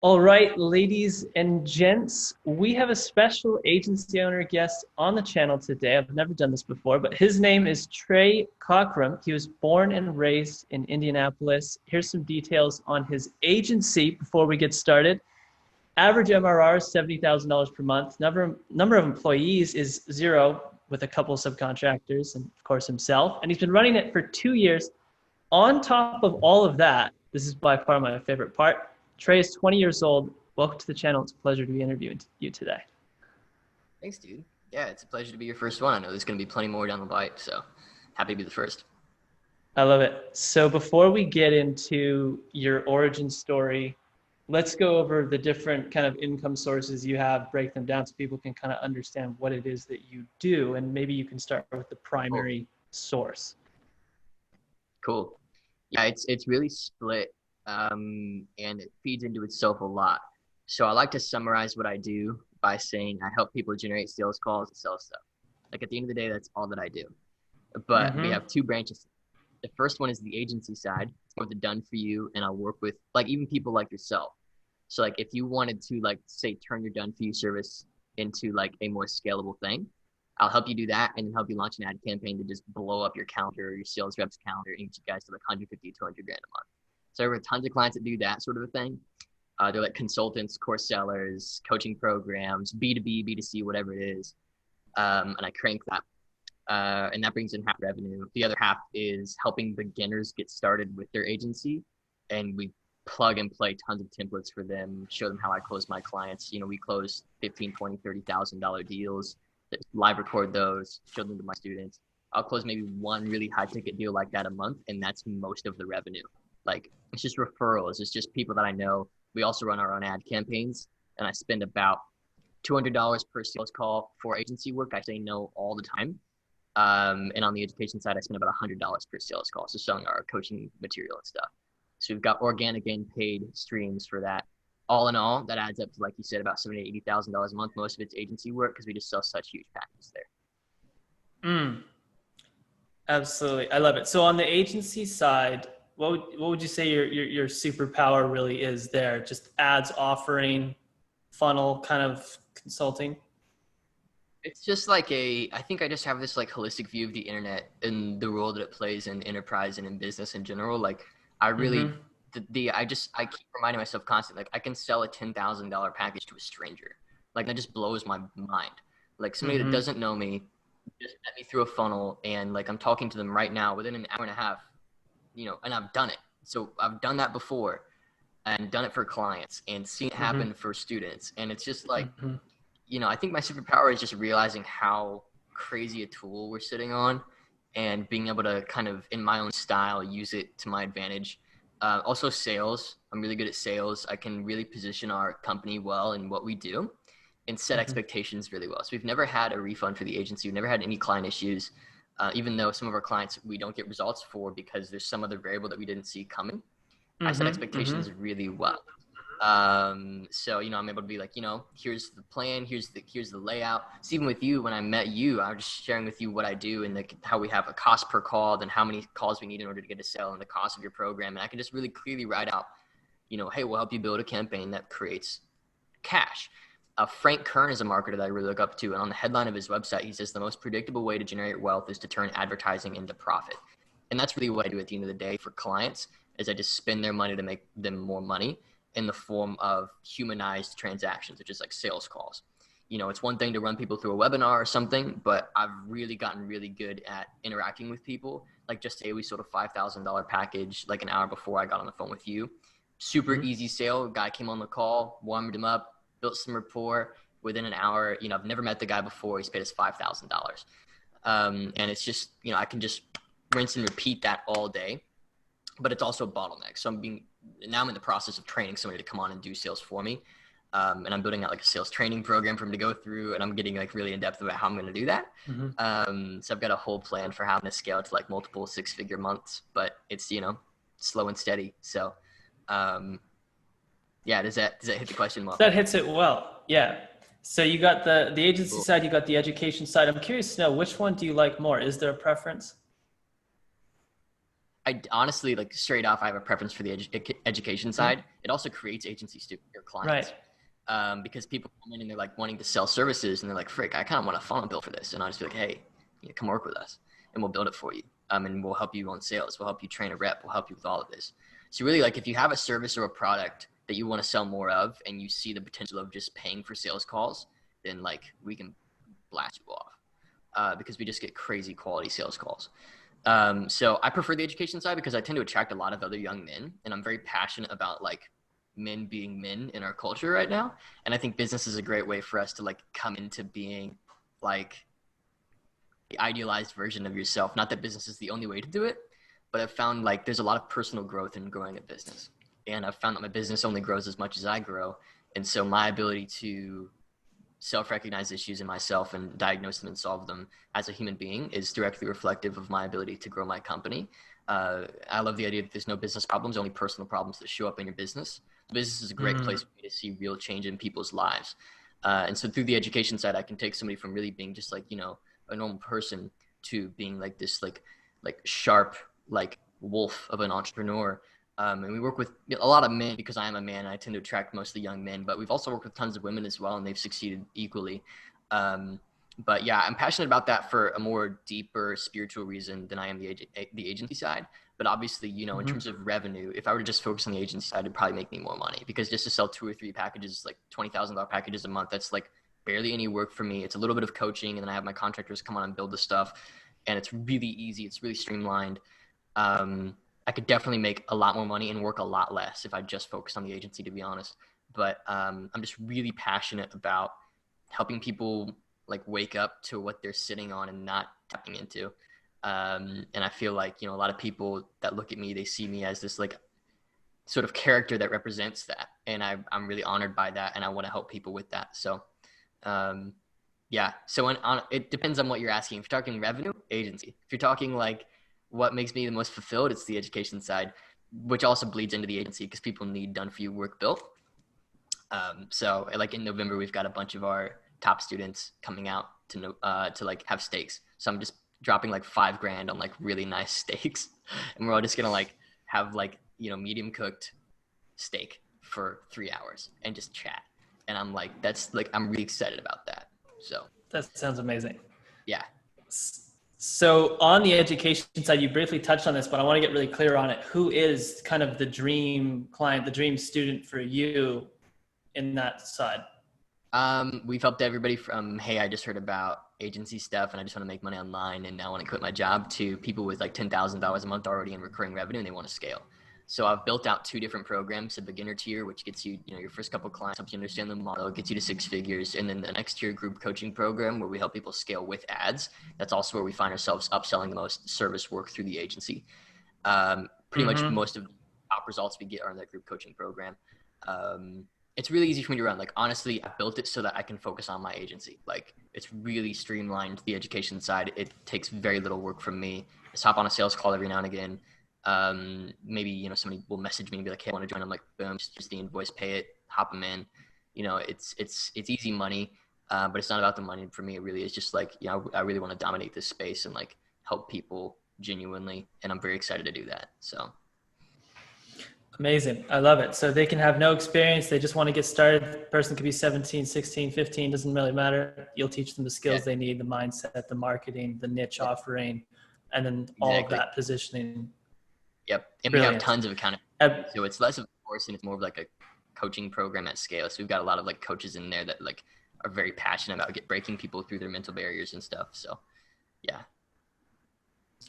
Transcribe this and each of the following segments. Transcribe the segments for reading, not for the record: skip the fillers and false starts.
All right, ladies and gents, we have a special agency owner guest on the channel today. I've never done this before, but his name is Trey Cockrum. He was born and raised in Indianapolis. Here's some details on his agency before we get started. Average MRR is $70,000 per month. Number of employees is 0 with a couple of subcontractors and, of course, himself. And he's been running it for 2 years. On top of all of that, this is by far my favorite part. Trey is 20 years old. Welcome to the channel. It's a pleasure to be interviewing you today. Thanks, dude. Yeah, it's a pleasure to be your first one. I know there's going to be plenty more down the pipe, so happy to be the first. I love it. So before we get into your origin story, let's go over the different kind of income sources you have, break them down so people can kind of understand what it is that you do. And maybe you can start with the Cool. primary source. Cool. Yeah, it's really split, and it feeds into itself a lot. So I like to summarize what I do by saying I help people generate sales calls and sell stuff. Like at the end of the day, that's all that I do. But we Mm-hmm. have two branches. The first one is the agency side, or the done for you, and I'll work with like even people like yourself. So like if you wanted to like say turn your done for you service into like a more scalable thing, I'll help you do that and then help you launch an ad campaign to just blow up your calendar, your sales reps calendar, and get you guys to like 150, 200 grand a month. So there are tons of clients that do that sort of a thing. They're like consultants, course sellers, coaching programs, B2B, B2C, whatever it is. And I crank that. And that brings in half revenue. The other half is helping beginners get started with their agency. And we plug and play tons of templates for them, show them how I close my clients. You know, we close 15, 20, $30,000 deals, live record those, show them to my students. I'll close maybe one really high ticket deal like that a month. And that's most of the revenue. Like it's just referrals. It's just people that I know. We also run our own ad campaigns, and I spend about $200 per sales call for agency work. I say no all the time. And on the education side, I spend about $100 per sales call. So selling our coaching material and stuff. So we've got organic and paid streams for that. All in all, that adds up to, like you said, about $70,000 to $80,000 a month. Most of it's agency work because we just sell such huge packages there. Mm, absolutely. I love it. So on the agency side, what would you say your superpower really is there? Just ads, offering, funnel kind of consulting? It's just like I think I just have this like holistic view of the internet and the role that it plays in enterprise and in business in general. Like I really, Mm-hmm. I keep reminding myself constantly, like I can sell a $10,000 package to a stranger. Like that just blows my mind. Like somebody that Mm-hmm. doesn't know me just met me through a funnel and like I'm talking to them right now within an hour and a half, and I've done it. So I've done that before and done it for clients and seen it Mm-hmm. happen for students. And it's just like, Mm-hmm. I think my superpower is just realizing how crazy a tool we're sitting on and being able to kind of, in my own style, use it to my advantage. Also, sales. I'm really good at sales. I can really position our company well in what we do and set Mm-hmm. expectations really well. So we've never had a refund for the agency. We've never had any client issues, even though some of our clients we don't get results for because there's some other variable that we didn't see coming. I set Mm-hmm. Mm-hmm. expectations really well. So I'm able to be like, here's the plan, here's the layout. So even with you, when I met you, I was just sharing with you what I do and how we have a cost per call, then how many calls we need in order to get a sale and the cost of your program. And I can just really clearly write out, hey, we'll help you build a campaign that creates cash. Frank Kern is a marketer that I really look up to. And on the headline of his website, he says the most predictable way to generate wealth is to turn advertising into profit. And that's really what I do at the end of the day for clients is I just spend their money to make them more money in the form of humanized transactions, which is like sales calls. It's one thing to run people through a webinar or something, but I've really gotten really good at interacting with people. Like just say we sold a $5,000 package like an hour before I got on the phone with you. Super Mm-hmm. easy sale. Guy came on the call, warmed him up, built some rapport. Within an hour, I've never met the guy before. He's paid us $5,000. And it's just, I can just rinse and repeat that all day, but it's also a bottleneck. So now I'm in the process of training somebody to come on and do sales for me. And I'm building out like a sales training program for him to go through, and I'm getting like really in depth about how I'm going to do that. Mm-hmm. So I've got a whole plan for how to scale to like multiple 6-figure months, but it's, slow and steady. So, yeah, does that hit the question well? That hits it well. Yeah. So you got the agency Cool. side, you got the education side. I'm curious to know which one do you like more? Is there a preference? I honestly, like, straight off, I have a preference for the education side. It also creates agency students or clients. Right. Because people come in and they're like wanting to sell services and they're like, frick, I kind of want a funnel build for this. And I'll just be like, hey, come work with us and we'll build it for you. And we'll help you on sales. We'll help you train a rep. We'll help you with all of this. So really, like, if you have a service or a product that you want to sell more of and you see the potential of just paying for sales calls, then like we can blast you off because we just get crazy quality sales calls. So I prefer the education side because I tend to attract a lot of other young men, and I'm very passionate about like men being men in our culture right now. And I think business is a great way for us to like come into being like the idealized version of yourself. Not that business is the only way to do it, but I've found like there's a lot of personal growth in growing a business. And I've found that my business only grows as much as I grow. And so my ability to self-recognize issues in myself and diagnose them and solve them as a human being is directly reflective of my ability to grow my company. I love the idea that there's no business problems, only personal problems that show up in your business. Business is a great place for me to see real change in people's lives. And so through the education side, I can take somebody from really being just like, a normal person to being like this, like sharp, like wolf of an entrepreneur. And we work with a lot of men because I am a man. And I tend to attract mostly young men, but we've also worked with tons of women as well, and they've succeeded equally. But yeah, I'm passionate about that for a more deeper spiritual reason than I am the agency side. But obviously, in terms of revenue, if I were to just focus on the agency side, it'd probably make me more money because just to sell 2 or 3 packages, like $20,000 packages a month, that's like barely any work for me. It's a little bit of coaching, and then I have my contractors come on and build the stuff, and it's really easy. It's really streamlined. I could definitely make a lot more money and work a lot less if I just focused on the agency, to be honest. But I'm just really passionate about helping people like wake up to what they're sitting on and not tapping into. And I feel like, a lot of people that look at me, they see me as this like sort of character that represents that. And I'm really honored by that. And I want to help people with that. So, yeah. So it depends on what you're asking. If you're talking revenue, agency. If you're talking like what makes me the most fulfilled, it's the education side, which also bleeds into the agency because people need done for you work built. So like in November, we've got a bunch of our top students coming out to like have steaks. So I'm just dropping like $5,000 on like really nice steaks, and we're all just gonna like have like medium cooked steak for 3 hours and just chat. And I'm like, I'm really excited about that. So That sounds amazing. yeah. So on the education side, you briefly touched on this, but I want to get really clear on it. Who is kind of the dream client, the dream student for you in that side? We've helped everybody from, hey, I just heard about agency stuff and I just want to make money online and now I want to quit my job, to people with like $10,000 a month already in recurring revenue and they want to scale. So I've built out 2 different programs: a beginner tier, which gets you, your first couple of clients, helps you understand the model, gets you to 6 figures. And then the next tier group coaching program where we help people scale with ads. That's also where we find ourselves upselling the most service work through the agency. Pretty much most of the top results we get are in that group coaching program. It's really easy for me to run. Like, honestly, I built it so that I can focus on my agency. Like, it's really streamlined the education side. It takes very little work from me. Just hop on a sales call every now and again. Maybe, somebody will message me and be like, hey, I want to join. I'm like, boom, just the invoice, pay it, hop them in. It's easy money, but it's not about the money for me. It really is just like, I really want to dominate this space and like help people genuinely. And I'm very excited to do that. So. Amazing. I love it. So they can have no experience. They just want to get started. The person could be 17, 16, 15, doesn't really matter. You'll teach them the skills they need, the mindset, the marketing, the niche offering, and then all of that positioning. Yep. And Brilliant. We have tons of accountability. So it's less of a course and it's more of like a coaching program at scale. So we've got a lot of like coaches in there that like are very passionate about breaking people through their mental barriers and stuff. So yeah.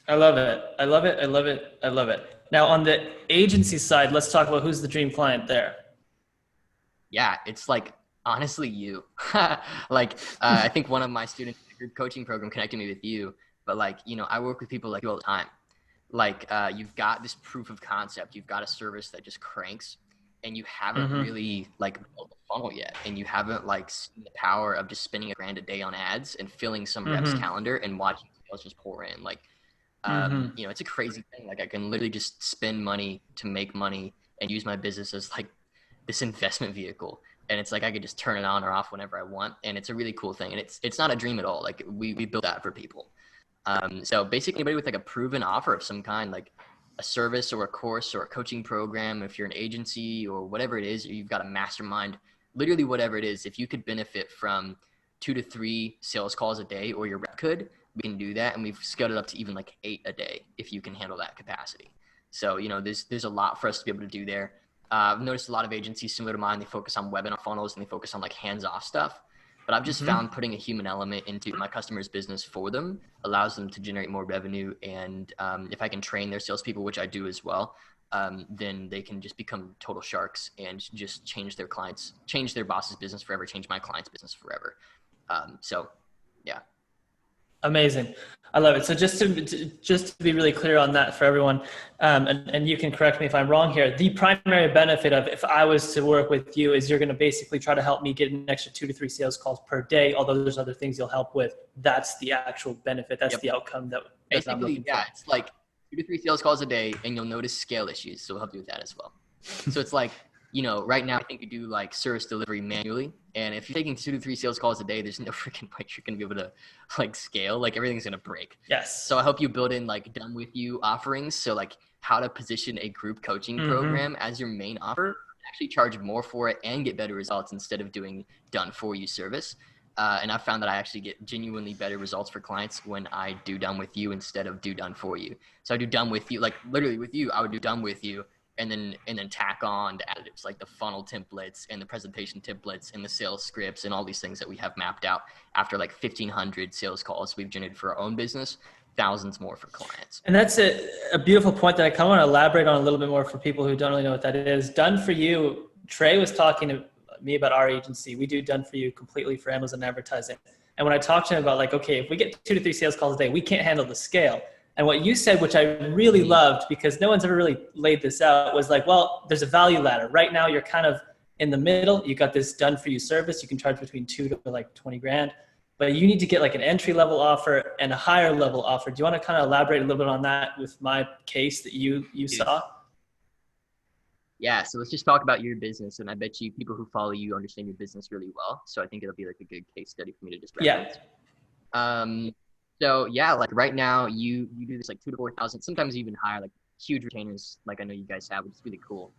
I love it. I love it. I love it. I love it. Now on the agency side, let's talk about who's the dream client there. Yeah, it's like honestly you. I think one of my students in the group coaching program connected me with you, but like, I work with people like you all the time. Like you've got this proof of concept, you've got a service that just cranks, and you haven't really like built a funnel yet, and you haven't like seen the power of just spending $1,000 a day on ads and filling some rep's calendar and watching sales just pour in. Like, it's a crazy thing. Like I can literally just spend money to make money and use my business as like this investment vehicle. And it's like, I could just turn it on or off whenever I want. And it's a really cool thing. And it's not a dream at all. Like we built that for people. So basically anybody with like a proven offer of some kind, like a service or a course or a coaching program, if you're an agency or whatever it is, or you've got a mastermind, literally whatever it is, if you could benefit from 2 to 3 sales calls a day, or your rep could, we can do that. And we've scaled it up to even like 8 a day if you can handle that capacity. So, there's a lot for us to be able to do there. I've noticed a lot of agencies similar to mine, they focus on webinar funnels and they focus on like hands-off stuff. But I've just found putting a human element into my customer's business for them allows them to generate more revenue. And if I can train their salespeople, which I do as well, then they can just become total sharks and just change their boss's business forever, change my client's business forever. So, yeah. Amazing. I love it. So just to be really clear on that for everyone, and you can correct me if I'm wrong here, the primary benefit of if I was to work with you is you're going to basically try to help me get an extra 2 to 3 sales calls per day, although there's other things you'll help with. That's the actual benefit. That's the outcome that I'm looking for. It's like 2 to 3 sales calls a day, and you'll notice scale issues. So we'll help you with that as well. So it's like, right now I think you do like service delivery manually. And if you're taking 2 to 3 sales calls a day, there's no freaking way you're going to be able to like scale. Like everything's going to break. Yes. So I hope you build in like done with you offerings. So like how to position a group coaching program as your main offer, actually charge more for it and get better results instead of doing done for you service. And I've found that I actually get genuinely better results for clients when I do done with you instead of do done for you. So I do done with you, like literally with you, I would do done with you. And then tack on the additives like the funnel templates and the presentation templates and the sales scripts and all these things that we have mapped out after like 1,500 sales calls we've generated for our own business, thousands more for clients. And that's a beautiful point that I kind of want to elaborate on a little bit more for people who don't really know what that is. Done for you, Trey was talking to me about our agency. We do done for you completely for Amazon advertising. And when I talked to him about like, okay, if we get 2 to 3 sales calls a day, we can't handle the scale. And what you said, which I really loved because no one's ever really laid this out, was like, well, there's a value ladder. Right now, you're kind of in the middle. You got this done for you service. You can charge between 2 to like 20 grand, but you need to get like an entry level offer and a higher level offer. Do you want to kind of elaborate a little bit on that with my case that you saw? Yeah. So let's just talk about your business. And I bet you people who follow you understand your business really well. So I think it'll be like a good case study for me to just reference. So yeah, like right now you do this like 2 to 4,000, sometimes even higher, like huge retainers, like I know you guys have, which is really cool.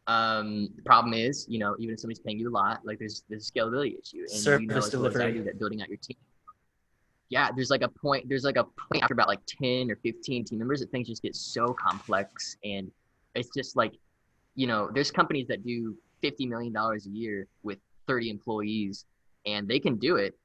The problem is, even if somebody's paying you a lot, like there's a scalability issue. And service delivery. that building out your team. Yeah, there's a point after about like 10 or 15 team members that things just get so complex. And it's just like, there's companies that do $50 million a year with 30 employees and they can do it.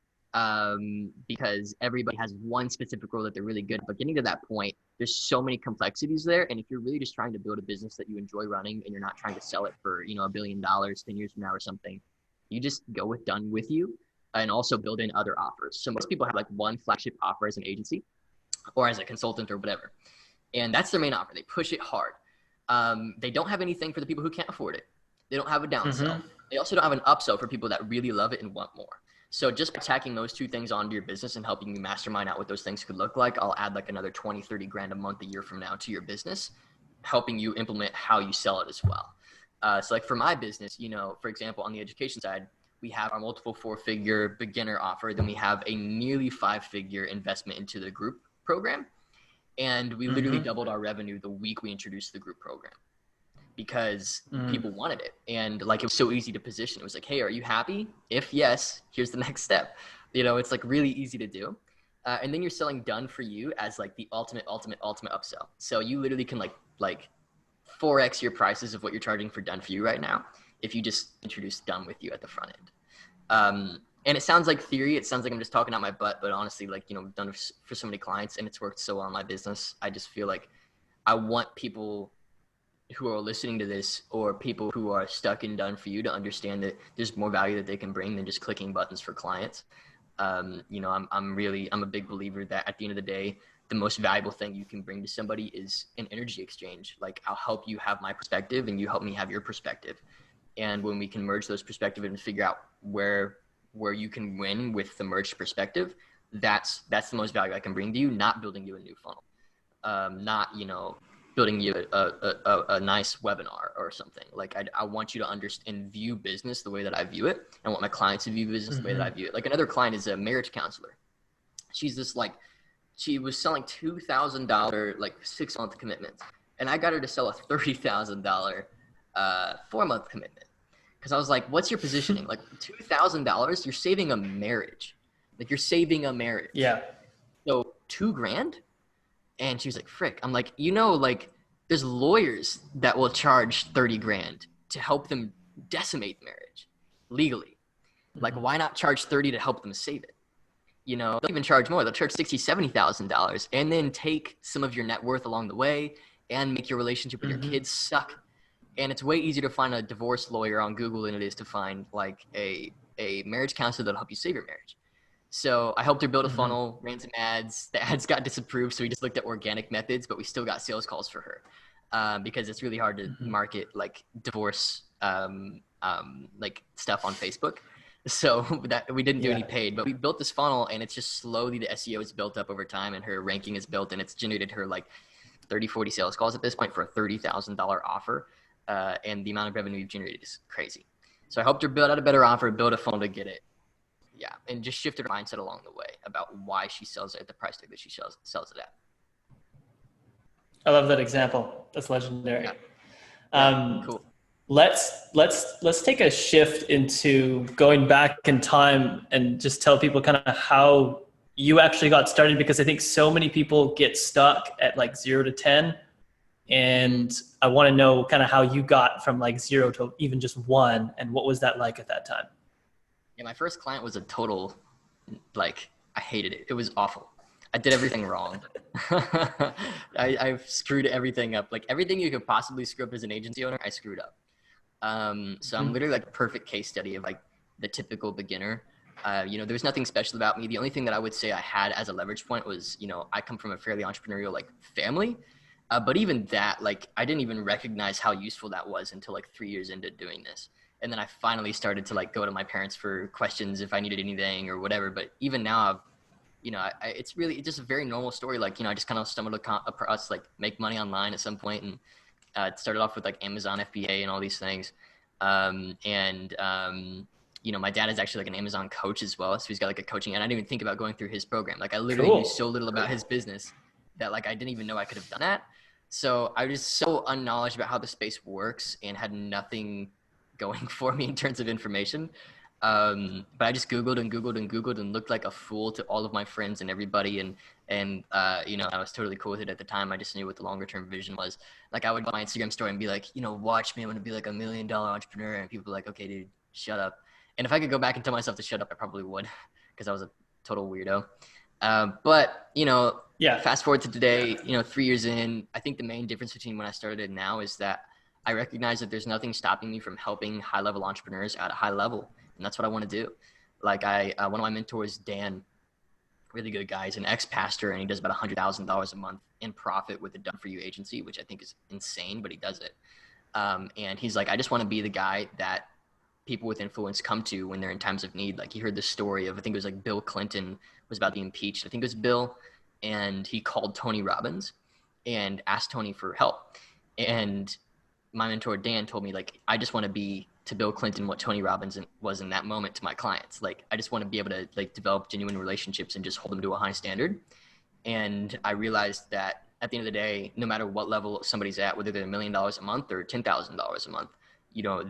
Because everybody has one specific role that they're really good at. But getting to that point, there's so many complexities there. And if you're really just trying to build a business that you enjoy running and you're not trying to sell it for, $1 billion 10 years from now or something, you just go with done with you and also build in other offers. So most people have like one flagship offer as an agency or as a consultant or whatever. And that's their main offer. They push it hard. They don't have anything for the people who can't afford it. They don't have a downsell. They also don't have an upsell for people that really love it and want more. So just by tacking those 2 things onto your business and helping you mastermind out what those things could look like, I'll add like another 20, 30 grand a month, a year from now to your business, helping you implement how you sell it as well. So like for my business, for example, on the education side, we have our multiple 4-figure beginner offer. Then we have a nearly 5-figure investment into the group program. And we literally doubled our revenue the week we introduced the group program. Because people wanted it. And like, it was so easy to position. It was like, hey, are you happy? If yes, here's the next step. It's like really easy to do. And then you're selling done for you as like the ultimate upsell. So you literally can like 4x your prices of what you're charging for done for you right now if you just introduce done with you at the front end. And it sounds like theory. It sounds like I'm just talking out my butt, but honestly, like, we've done it for so many clients and it's worked so well in my business. I just feel like I want people who are listening to this or people who are stuck and done for you to understand that there's more value that they can bring than just clicking buttons for clients. I'm a big believer that at the end of the day, the most valuable thing you can bring to somebody is an energy exchange. Like, I'll help you have my perspective and you help me have your perspective. And when we can merge those perspectives and figure out where you can win with the merged perspective, that's the most value I can bring to you, not building you a new funnel. Not, building you a nice webinar or something. Like, I want you to understand and view business the way that I view it. I want my clients to view business the way that I view it. Like, another client is a marriage counselor. She was selling $2,000 like 6-month commitments. And I got her to sell a $30,000 4-month commitment. Because I was like, what's your positioning? Like $2,000, you're saving a marriage. Like you're saving a marriage. Yeah. So $2,000? And she was like, frick. I'm like, like there's lawyers that will charge 30 grand to help them decimate marriage legally. Like, why not charge 30 to help them save it? They'll even charge more. They'll charge $60,000, $70,000 and then take some of your net worth along the way and make your relationship with your kids suck. And it's way easier to find a divorce lawyer on Google than it is to find like a marriage counselor that'll help you save your marriage. So I helped her build a funnel, ran some ads. The ads got disapproved, so we just looked at organic methods, but we still got sales calls for her because it's really hard to market like divorce like stuff on Facebook. So that we didn't do any paid, but we built this funnel, and it's just slowly the SEO is built up over time, and her ranking is built, and it's generated her like 30, 40 sales calls at this point for a $30,000 offer. And the amount of revenue we've generated is crazy. So I helped her build out a better offer, build a funnel to get it. Yeah. And just shifted her mindset along the way about why she sells it at the price tag that she sells it at. I love that example. That's legendary. Yeah. Cool. Let's take a shift into going back in time and just tell people kind of how you actually got started, because I think so many people get stuck at like 0 to 10. And I want to know kind of how you got from like 0 to even just 1, and what was that like at that time? Yeah, my first client was a total, like, I hated it. It was awful. I did everything wrong. I screwed everything up. Like everything you could possibly screw up as an agency owner, I screwed up. So I'm literally like a perfect case study of like the typical beginner. There was nothing special about me. The only thing that I would say I had as a leverage point was, I come from a fairly entrepreneurial like family. But even that, like, I didn't even recognize how useful that was until like 3 years into doing this. And then I finally started to like go to my parents for questions if I needed anything or whatever. But even now, it's just a very normal story. Like, I just kind of stumbled across like make money online at some point, and it started off with like Amazon FBA and all these things. My dad is actually like an Amazon coach as well. So he's got like a coaching, and I didn't even think about going through his program. Like I literally knew so little about his business that like I didn't even know I could have done that. So I was so unknowledgeable about how the space works and had nothing going for me in terms of information. But I just Googled and looked like a fool to all of my friends and everybody. And I was totally cool with it at the time. I just knew what the longer term vision was. Like I would go on my Instagram story and be like, watch me, I'm going to be like $1 million entrepreneur. And people were like, okay, dude, shut up. And if I could go back and tell myself to shut up, I probably would, because I was a total weirdo. Fast forward to today, 3 years in, I think the main difference between when I started and now is that I recognize that there's nothing stopping me from helping high level entrepreneurs at a high level. And that's what I want to do. Like one of my mentors, Dan, really good guy. He's an ex-pastor, and he does about $100,000 a month in profit with a done for you agency, which I think is insane, but he does it. And he's like, I just want to be the guy that people with influence come to when they're in times of need. Like he heard the story of, I think it was like Bill Clinton was about to be impeached. I think it was Bill, and he called Tony Robbins and asked Tony for help. And my mentor, Dan, told me, like, I just want to be to Bill Clinton what Tony Robbins was in that moment to my clients. Like, I just want to be able to like develop genuine relationships and just hold them to a high standard. And I realized that at the end of the day, no matter what level somebody's at, whether they're $1 million a month or $10,000 a month,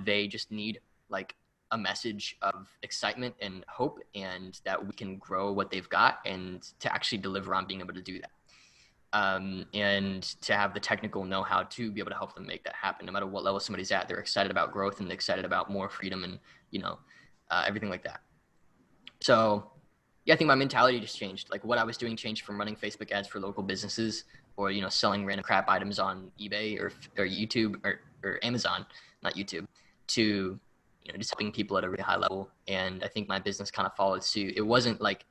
they just need like a message of excitement and hope, and that we can grow what they've got and to actually deliver on being able to do that. And to have the technical know-how to be able to help them make that happen. No matter what level somebody's at, they're excited about growth and excited about more freedom and, everything like that. So yeah, I think my mentality just changed. Like what I was doing changed from running Facebook ads for local businesses or, selling random crap items on eBay or YouTube or Amazon, not YouTube, to, just helping people at a really high level. And I think my business kind of followed suit. It wasn't like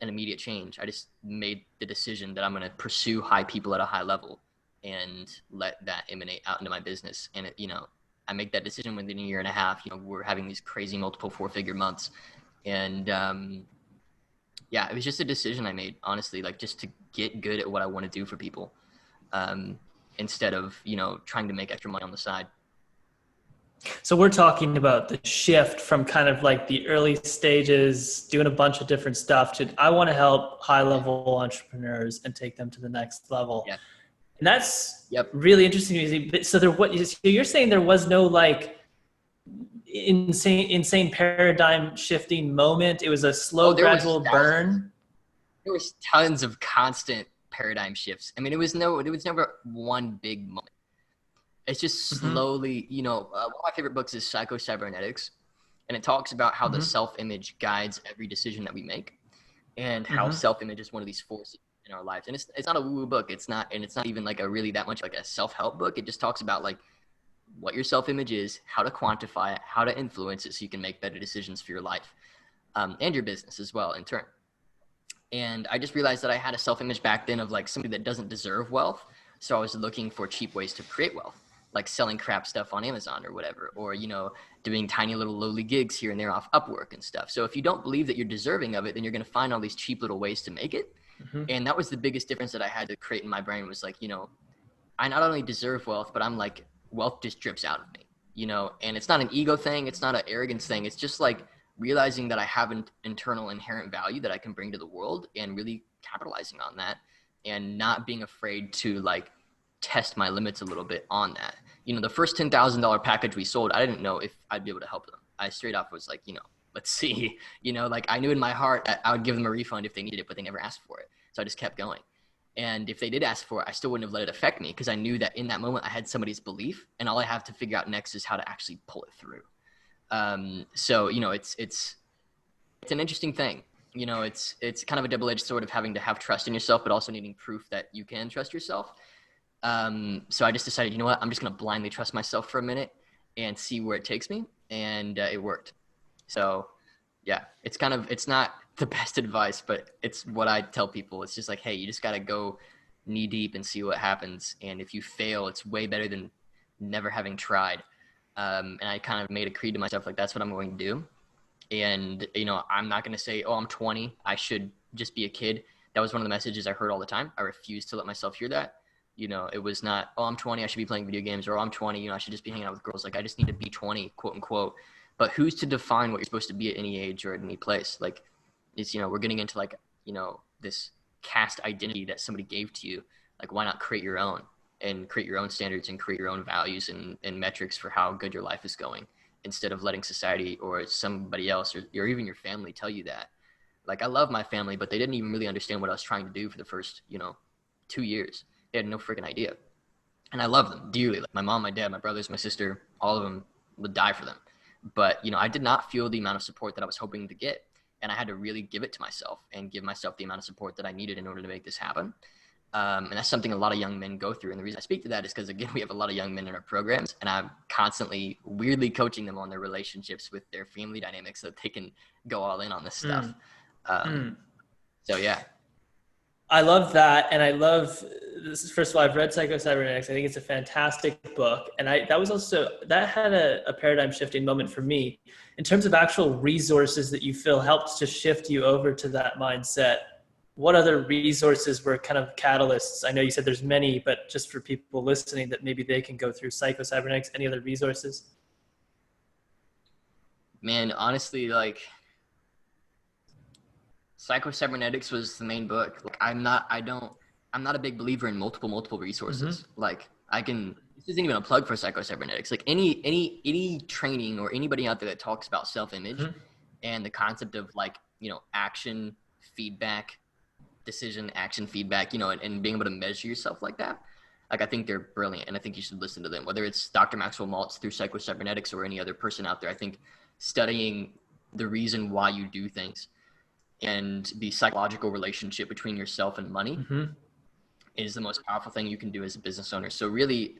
an immediate change. I just made the decision that I'm going to pursue high people at a high level and let that emanate out into my business. And I make that decision within a year and a half. We're having these crazy multiple 4-figure months. And it was just a decision I made, honestly, like just to get good at what I want to do for people, instead of, trying to make extra money on the side. So we're talking about the shift from kind of like the early stages, doing a bunch of different stuff, to I want to help high level entrepreneurs and take them to the next level. Yeah. And that's Yep. really interesting to me. So so you're saying there was no like insane paradigm shifting moment. It was a Oh, slow, gradual burn. there was tons of constant paradigm shifts. I mean, it was never one big moment. It's just Mm-hmm. slowly, one of my favorite books is Psycho-Cybernetics, and it talks about how the Mm-hmm. self-image guides every decision that we make, and how Mm-hmm. self-image is one of these forces in our lives. And it's not a woo-woo book. It's not even like a really that much like a self-help book. It just talks about like what your self-image is, how to quantify it, how to influence it so you can make better decisions for your life, and your business as well in turn. And I just realized that I had a self-image back then of like somebody that doesn't deserve wealth. So I was looking for cheap ways to create wealth, like selling crap stuff on Amazon or whatever, or, doing tiny little lowly gigs here and there off Upwork and stuff. So if you don't believe that you're deserving of it, then you're going to find all these cheap little ways to make it. Mm-hmm. And that was the biggest difference that I had to create in my brain was like, I not only deserve wealth, but I'm like, wealth just drips out of me, and it's not an ego thing. It's not an arrogance thing. It's just like realizing that I have an internal inherent value that I can bring to the world and really capitalizing on that and not being afraid to like test my limits a little bit on that. The first $10,000 package we sold, I didn't know if I'd be able to help them. I straight off was like, let's see, like I knew in my heart that I would give them a refund if they needed it, but they never asked for it. So I just kept going. And if they did ask for it, I still wouldn't have let it affect me because I knew that in that moment I had somebody's belief, and all I have to figure out next is how to actually pull it through. So it's an interesting thing. It's kind of a double-edged sword of having to have trust in yourself, but also needing proof that you can trust yourself. So I just decided, you know what, I'm just going to blindly trust myself for a minute and see where it takes me, and it worked. So yeah, it's not the best advice, but it's what I tell people. It's just like, hey, you just got to go knee deep and see what happens. And if you fail, it's way better than never having tried. And I kind of made a creed to myself, like, that's what I'm going to do. And, I'm not going to say, oh, I'm 20, I should just be a kid. That was one of the messages I heard all the time. I refused to let myself hear that. It was not, oh, I'm 20, I should be playing video games, or oh, I'm 20, I should just be hanging out with girls. Like, I just need to be 20, quote unquote. But who's to define what you're supposed to be at any age or at any place? Like, it's, we're getting into like, this caste identity that somebody gave to you. Like, why not create your own and create your own standards and create your own values and metrics for how good your life is going, instead of letting society or somebody else or even your family tell you that. Like, I love my family, but they didn't even really understand what I was trying to do for the first, 2 years. They had no freaking idea. And I love them dearly. Like, my mom, my dad, my brothers, my sister, all of them would die for them. But, I did not feel the amount of support that I was hoping to get. And I had to really give it to myself and give myself the amount of support that I needed in order to make this happen. And that's something a lot of young men go through. And the reason I speak to that is because, again, we have a lot of young men in our programs, and I'm constantly weirdly coaching them on their relationships with their family dynamics so that they can go all in on this stuff. So, yeah. I love that. And I love this. First of all, I've read Psycho-Cybernetics. I think it's a fantastic book. And that had a paradigm shifting moment for me in terms of actual resources that you feel helped to shift you over to that mindset. What other resources were kind of catalysts? I know you said there's many, but just for people listening that maybe they can go through Psycho-Cybernetics, any other resources? Man, honestly, like, Psycho-Cybernetics was the main book. Like, I'm not a big believer in multiple resources. Like, this isn't even a plug for Psycho-Cybernetics. Like, any training or anybody out there that talks about self-image and the concept of like, action, feedback, decision, action, feedback, and being able to measure yourself like that. Like, I think they're brilliant, and I think you should listen to them. Whether it's Dr. Maxwell Maltz through Psycho-Cybernetics or any other person out there, I think studying the reason why you do things and the psychological relationship between yourself and money is the most powerful thing you can do as a business owner. So really,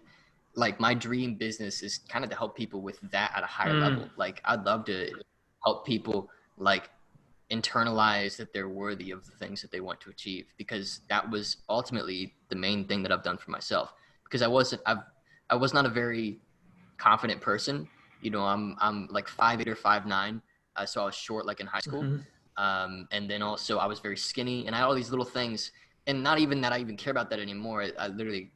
like, my dream business is kind of to help people with that at a higher level. Like, I'd love to help people like internalize that they're worthy of the things that they want to achieve, because that was ultimately the main thing that I've done for myself. Because I was not a very confident person. I'm like 5'8" or 5'9", so I was short like in high school. And then also I was very skinny, and I had all these little things, and not even that I even care about that anymore. I literally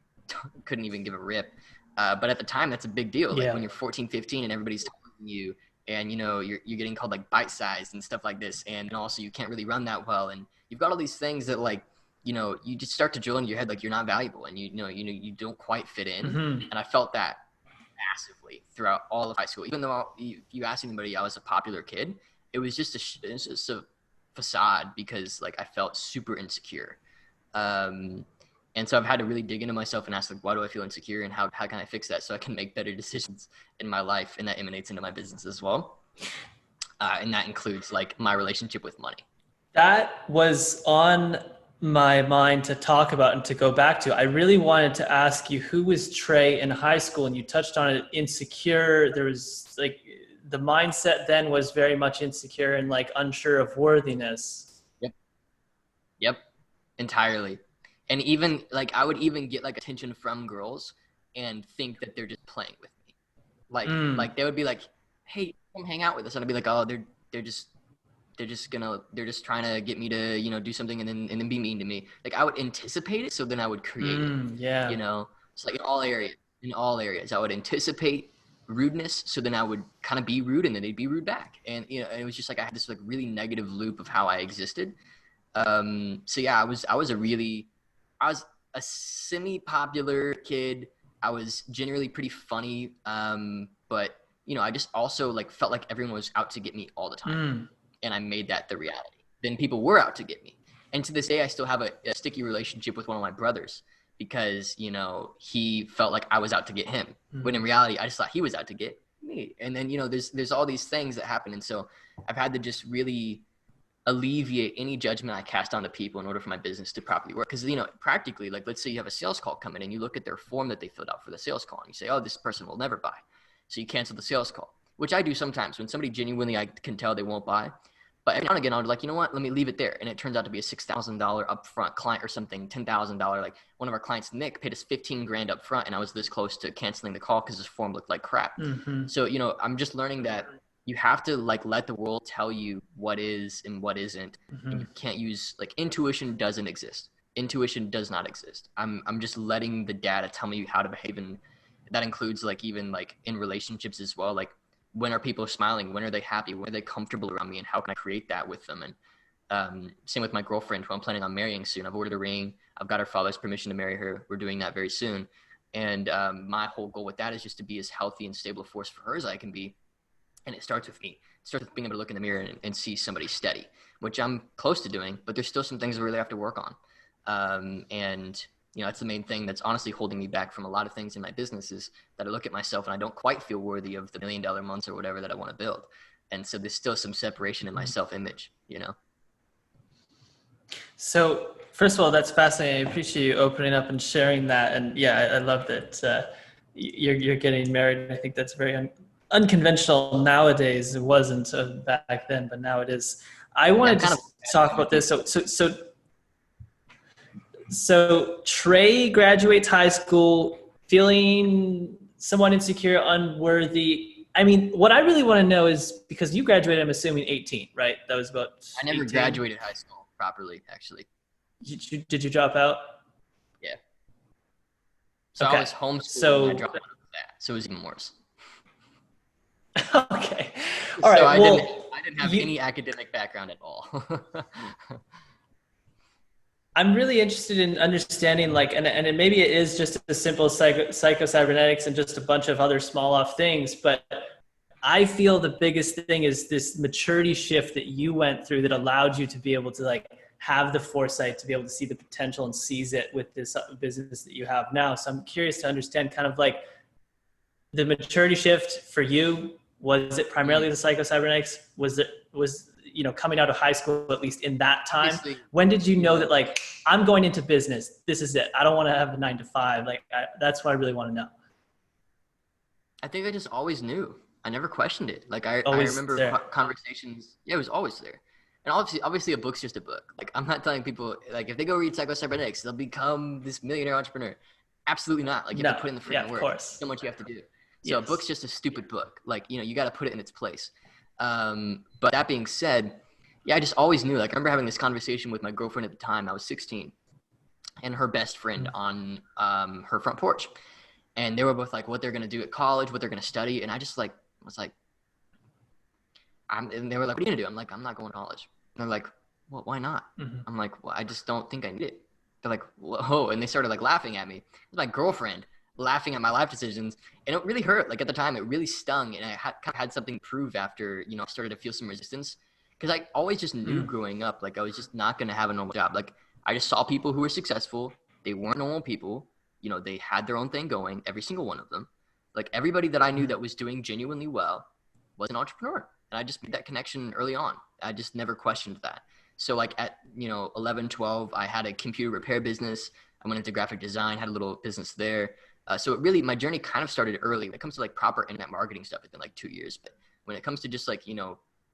couldn't even give a rip. But at the time, that's a big deal. Like, when you're 14, 15 and everybody's talking to you, and you're getting called like bite sized and stuff like this. And also you can't really run that well. And you've got all these things that, like, you know, you just start to drill into your head like you're not valuable, and you don't quite fit in. Mm-hmm. And I felt that massively throughout all of high school. Even though if you ask anybody, I was a popular kid, it was just a facade, because like I felt super insecure. And so I've had to really dig into myself and ask, like, why do I feel insecure, and how can I fix that so I can make better decisions in my life, and that emanates into my business as well. And that includes like my relationship with money. That was on my mind to talk about and to go back to. I really wanted to ask you, who was Trey in high school? And you touched on it, insecure. There was like the mindset then was very much insecure and like unsure of worthiness. Yep. Yep. Entirely. And even like I would even get like attention from girls and think that they're just playing with me. Like they would be like, "Hey, come hang out with us." And I'd be like, "Oh, they're just trying to get me to, you know, do something and then be mean to me." Like I would anticipate it, so then I would create it. Yeah. You know, it's like in all areas, I would anticipate rudeness, so then I would kind of be rude, and then they'd be rude back. And you know, and it was just like I had this like really negative loop of how I existed. So yeah, I was a semi-popular kid. I was generally pretty funny, but you know, I just also like felt like everyone was out to get me all the time, and I made that the reality. Then people were out to get me, and to this day, I still have a sticky relationship with one of my brothers, because you know he felt like I was out to get him, when in reality, I just thought he was out to get me. And then you know, there's all these things that happen, and so I've had to just really alleviate any judgment I cast onto people in order for my business to properly work. Because, you know, practically, like, let's say you have a sales call come in and you look at their form that they filled out for the sales call and you say, "Oh, this person will never buy." So you cancel the sales call, which I do sometimes when somebody genuinely I can tell they won't buy. But every now and again, I'll be like, you know what, let me leave it there. And it turns out to be a $6,000 upfront client or something, $10,000. Like one of our clients, Nick, paid us 15 grand up front, and I was this close to canceling the call because his form looked like crap. So, you know, I'm just learning that you have to like let the world tell you what is and what isn't. And you can't use like intuition doesn't exist. Intuition does not exist. I'm just letting the data tell me how to behave, and that includes like even like in relationships as well. Like when are people smiling? When are they happy? When are they comfortable around me? And how can I create that with them? And same with my girlfriend, who I'm planning on marrying soon. I've ordered a ring. I've got her father's permission to marry her. We're doing that very soon. And my whole goal with that is just to be as healthy and stable a force for her as I can be. And it starts with me. It starts with being able to look in the mirror and see somebody steady, which I'm close to doing, but there's still some things I really have to work on. And, you know, that's the main thing that's honestly holding me back from a lot of things in my business, is that I look at myself and I don't quite feel worthy of the $1 million months or whatever that I want to build. And so there's still some separation in my self-image, you know? So first of all, that's fascinating. I appreciate you opening up and sharing that. And yeah, I love that you're getting married. I think that's very unconventional nowadays. It wasn't back then, but now it is. I want to just talk about this. So Trey graduates high school feeling somewhat insecure, unworthy. I mean, what I really want to know is, because you graduated, I'm assuming 18, right? That was about I never 18. graduated high school properly, actually. Did you drop out? Yeah. So okay. I was homeschooled and I dropped out of that. So it was even worse. Okay. All right. So I didn't have any academic background at all. I'm really interested in understanding, like, and maybe it is just as simple as psycho-cybernetics and just a bunch of other small off things, but I feel the biggest thing is this maturity shift that you went through that allowed you to be able to like have the foresight to be able to see the potential and seize it with this business that you have now. So I'm curious to understand kind of like the maturity shift for you. Was it primarily the psycho-cybernetics? Was you know, coming out of high school, at least in that time? Obviously, when did you know that like, I'm going into business, this is it, I don't want to have a 9 to 5? Like that's what I really want to know. I think I just always knew. I never questioned it. Like I remember conversations. Yeah, it was always there. And obviously a book's just a book. Like I'm not telling people like if they go read Psycho-Cybernetics, they'll become this millionaire entrepreneur. Absolutely not. Like you have to put in the freaking work. There's so much you have to do. So a book's just a stupid book. Like, you know, you got to put it in its place. But that being said, yeah, I just always knew. Like I remember having this conversation with my girlfriend at the time. I was 16, and her best friend on her front porch, and they were both like, what they're gonna do at college, what they're gonna study, and I just like was like, and they were like, what are you gonna do? I'm like, I'm not going to college. And they're like, well, why not? I'm like, well, I just don't think I need it. They're like, whoa. And they started like laughing at me. It was my girlfriend laughing at my life decisions. And it really hurt. Like at the time, it really stung. And I kind of had something to prove after, I started to feel some resistance. Because I always just knew growing up, like I was just not going to have a normal job. Like I just saw people who were successful. They weren't normal people. They had their own thing going, every single one of them. Like everybody that I knew that was doing genuinely well was an entrepreneur. And I just made that connection early on. I just never questioned that. So like at, 11, 12, I had a computer repair business. I went into graphic design, had a little business there. So my journey kind of started early. When it comes to like proper internet marketing stuff, it's been like 2 years. But when it comes to just like,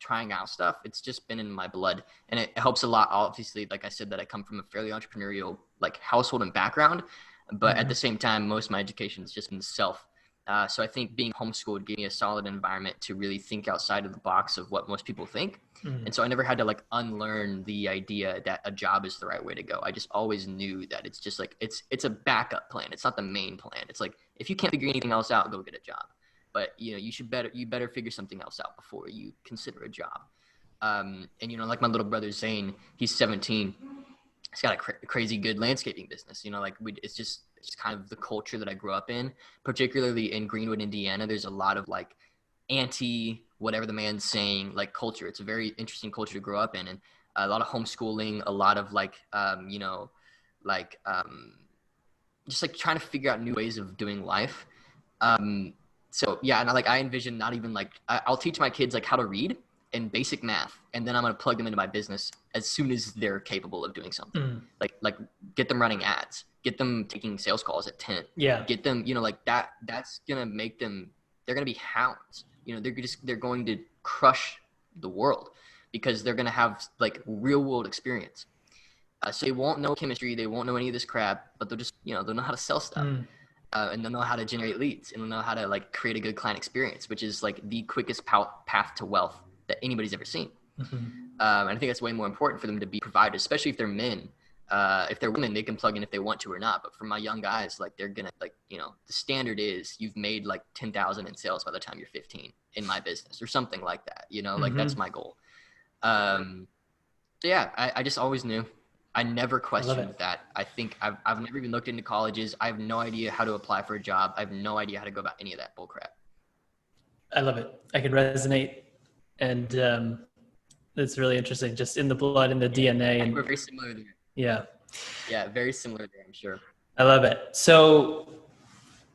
trying out stuff, it's just been in my blood. And it helps a lot, obviously, like I said, that I come from a fairly entrepreneurial like household and background. But at the same time, most of my education has just been self. So I think being homeschooled gave me a solid environment to really think outside of the box of what most people think. And so I never had to like unlearn the idea that a job is the right way to go. I just always knew that it's just like, it's a backup plan. It's not the main plan. It's like, if you can't figure anything else out, go get a job. But you better figure something else out before you consider a job. And like my little brother Zane, he's 17. He's got a crazy good landscaping business. It's just kind of the culture that I grew up in, particularly in Greenwood, Indiana. There's a lot of like anti whatever the man's saying, like culture. It's a very interesting culture to grow up in, and a lot of homeschooling, a lot of like, just like trying to figure out new ways of doing life. So yeah, and I envision not even like, I'll teach my kids like how to read and basic math, and then I'm going to plug them into my business as soon as they're capable of doing something. Like get them running ads, get them taking sales calls at 10. Yeah. Get them, like that's going to make them, they're going to be hounds. They're going to crush the world because they're going to have like real world experience. So they won't know chemistry, they won't know any of this crap, but they'll just, they'll know how to sell stuff. And they'll know how to generate leads, and they'll know how to like create a good client experience, which is like the quickest path to wealth that anybody's ever seen. And I think that's way more important for them to be providers, especially if they're men. If they're women, they can plug in if they want to or not. But for my young guys, like they're gonna like, the standard is you've made like 10,000 in sales by the time you're 15 in my business or something like that. Like that's my goal. So yeah, I just always knew. I never questioned that. I think I've never even looked into colleges. I have no idea how to apply for a job. I have no idea how to go about any of that bull crap. I love it. I can resonate. And it's really interesting, just in the blood, in the DNA. And we're very similar there. Yeah. Yeah, very similar there, I'm sure. I love it. So